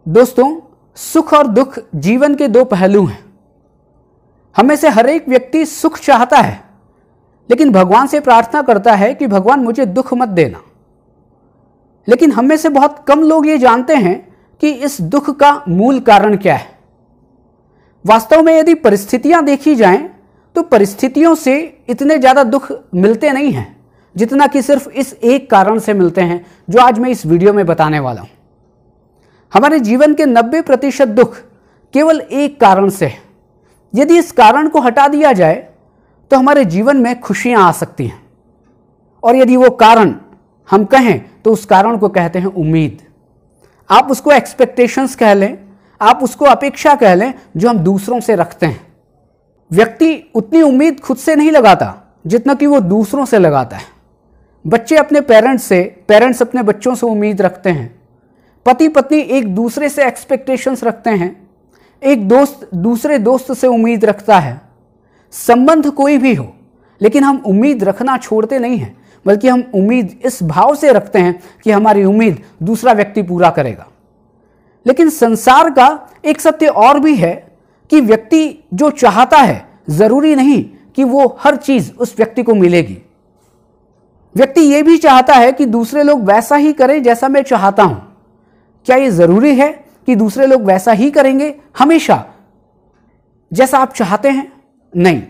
दोस्तों, सुख और दुख जीवन के दो पहलू हैं। हमें से हर एक व्यक्ति सुख चाहता है, लेकिन भगवान से प्रार्थना करता है कि भगवान मुझे दुख मत देना। लेकिन हम में से बहुत कम लोग ये जानते हैं कि इस दुख का मूल कारण क्या है। वास्तव में यदि परिस्थितियां देखी जाएं तो परिस्थितियों से इतने ज़्यादा दुख मिलते नहीं हैं जितना कि सिर्फ इस एक कारण से मिलते हैं जो आज मैं इस वीडियो में बताने वाला हूं। हमारे जीवन के 90% दुख केवल एक कारण से है। यदि इस कारण को हटा दिया जाए तो हमारे जीवन में खुशियां आ सकती हैं, और यदि वो कारण हम कहें तो उस कारण को कहते हैं उम्मीद। आप उसको एक्सपेक्टेशंस कह लें, आप उसको अपेक्षा कह लें जो हम दूसरों से रखते हैं। व्यक्ति उतनी उम्मीद खुद से नहीं लगाता जितना कि वो दूसरों से लगाता है। बच्चे अपने पेरेंट्स से, पेरेंट्स अपने बच्चों से उम्मीद रखते हैं। पति पत्नी एक दूसरे से एक्सपेक्टेशंस रखते हैं। एक दोस्त दूसरे दोस्त से उम्मीद रखता है। संबंध कोई भी हो, लेकिन हम उम्मीद रखना छोड़ते नहीं हैं, बल्कि हम उम्मीद इस भाव से रखते हैं कि हमारी उम्मीद दूसरा व्यक्ति पूरा करेगा। लेकिन संसार का एक सत्य और भी है कि व्यक्ति जो चाहता है जरूरी नहीं कि वो हर चीज उस व्यक्ति को मिलेगी। व्यक्ति ये भी चाहता है कि दूसरे लोग वैसा ही करें जैसा मैं चाहता हूं। क्या ये जरूरी है कि दूसरे लोग वैसा ही करेंगे हमेशा जैसा आप चाहते हैं? नहीं।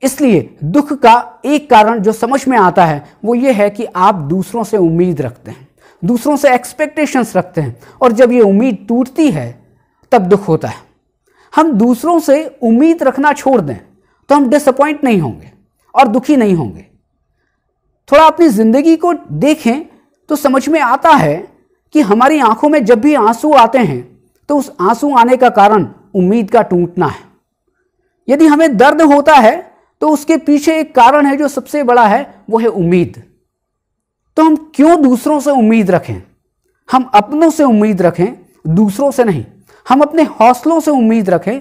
इसलिए दुख का एक कारण जो समझ में आता है वो ये है कि आप दूसरों से उम्मीद रखते हैं, दूसरों से एक्सपेक्टेशंस रखते हैं, और जब ये उम्मीद टूटती है तब दुख होता है। हम दूसरों से उम्मीद रखना छोड़ दें तो हम डिसअपॉइंट नहीं होंगे और दुखी नहीं होंगे। थोड़ा अपनी जिंदगी को देखें तो समझ में आता है कि हमारी आंखों में जब भी आंसू आते हैं तो उस आंसू आने का कारण उम्मीद का टूटना है। यदि हमें दर्द होता है तो उसके पीछे एक कारण है जो सबसे बड़ा है, वो है उम्मीद। तो हम क्यों दूसरों से उम्मीद रखें? हम अपनों से उम्मीद रखें, दूसरों से नहीं। हम अपने हौसलों से उम्मीद रखें,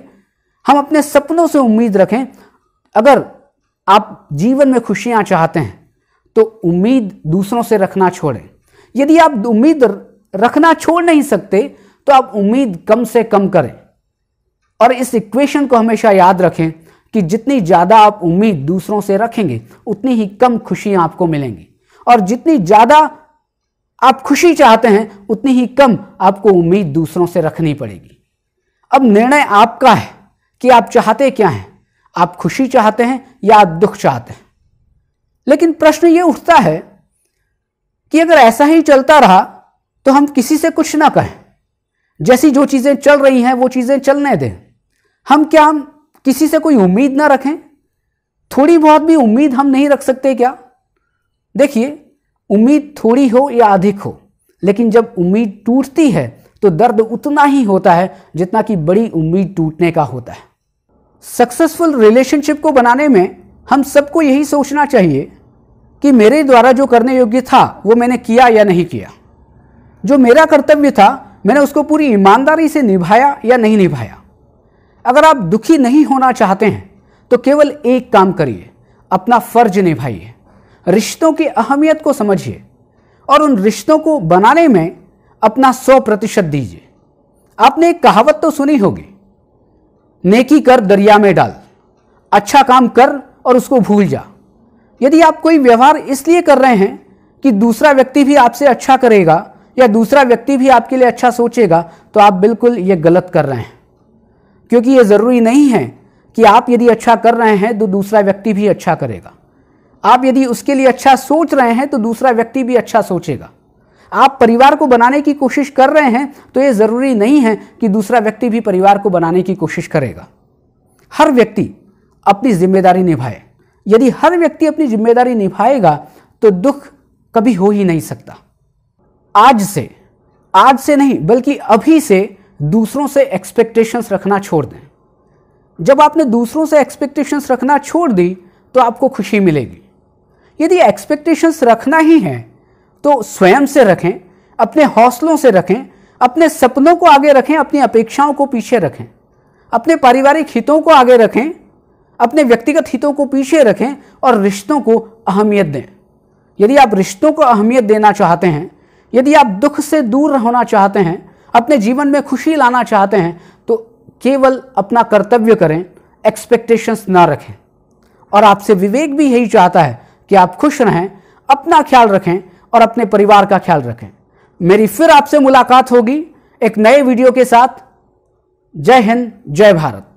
हम अपने सपनों से उम्मीद रखें। अगर आप जीवन में खुशियां चाहते हैं तो उम्मीद दूसरों से रखना छोड़ें। यदि आप उम्मीद रखना छोड़ नहीं सकते तो आप उम्मीद कम से कम करें। और इस इक्वेशन को हमेशा याद रखें कि जितनी ज़्यादा आप उम्मीद दूसरों से रखेंगे उतनी ही कम खुशियां आपको मिलेंगी, और जितनी ज़्यादा आप खुशी चाहते हैं उतनी ही कम आपको उम्मीद दूसरों से रखनी पड़ेगी। अब निर्णय आपका है कि आप चाहते क्या हैं। आप खुशी चाहते हैं या आप दुख चाहते हैं। लेकिन प्रश्न ये उठता है कि अगर ऐसा ही चलता रहा तो हम किसी से कुछ ना कहें, जैसी जो चीजें चल रही हैं वो चीजें चलने दें। हम किसी से कोई उम्मीद ना रखें? थोड़ी बहुत भी उम्मीद हम नहीं रख सकते क्या? देखिए, उम्मीद थोड़ी हो या अधिक हो, लेकिन जब उम्मीद टूटती है तो दर्द उतना ही होता है जितना कि बड़ी उम्मीद टूटने का होता है। सक्सेसफुल रिलेशनशिप को बनाने में हम सबको यही सोचना चाहिए कि मेरे द्वारा जो करने योग्य था वो मैंने किया या नहीं किया। जो मेरा कर्तव्य था मैंने उसको पूरी ईमानदारी से निभाया या नहीं निभाया। अगर आप दुखी नहीं होना चाहते हैं तो केवल एक काम करिए, अपना फर्ज निभाइए। रिश्तों की अहमियत को समझिए और उन रिश्तों को बनाने में अपना 100% दीजिए। आपने एक कहावत तो सुनी होगी, नेकी कर दरिया में डाल, अच्छा काम कर और उसको भूल जा। यदि आप कोई व्यवहार इसलिए कर रहे हैं कि दूसरा व्यक्ति भी आपसे अच्छा करेगा या दूसरा व्यक्ति भी आपके लिए अच्छा सोचेगा, तो आप बिल्कुल ये गलत कर रहे हैं। क्योंकि ये जरूरी नहीं है कि आप यदि अच्छा कर रहे हैं तो दूसरा व्यक्ति भी अच्छा करेगा। आप यदि उसके लिए अच्छा सोच रहे हैं तो दूसरा व्यक्ति भी अच्छा सोचेगा। आप परिवार को बनाने की कोशिश कर रहे हैं तो ये जरूरी नहीं है कि दूसरा व्यक्ति भी परिवार को बनाने की कोशिश करेगा। हर व्यक्ति अपनी जिम्मेदारी निभाए। यदि हर व्यक्ति अपनी जिम्मेदारी निभाएगा तो दुख कभी हो ही नहीं सकता। आज से नहीं बल्कि अभी से दूसरों से एक्सपेक्टेशंस रखना छोड़ दें। जब आपने दूसरों से एक्सपेक्टेशंस रखना छोड़ दी तो आपको खुशी मिलेगी। यदि एक्सपेक्टेशंस रखना ही है तो स्वयं से रखें, अपने हौसलों से रखें, अपने सपनों को आगे रखें, अपनी अपेक्षाओं को पीछे रखें, अपने पारिवारिक हितों को आगे रखें, अपने व्यक्तिगत हितों को पीछे रखें और रिश्तों को अहमियत दें। यदि आप रिश्तों को अहमियत देना चाहते हैं, यदि आप दुख से दूर होना चाहते हैं, अपने जीवन में खुशी लाना चाहते हैं तो केवल अपना कर्तव्य करें, एक्सपेक्टेशंस ना रखें। और आपसे विवेक भी यही चाहता है कि आप खुश रहें, अपना ख्याल रखें और अपने परिवार का ख्याल रखें। मेरी फिर आपसे मुलाकात होगी एक नए वीडियो के साथ। जय हिंद, जय भारत।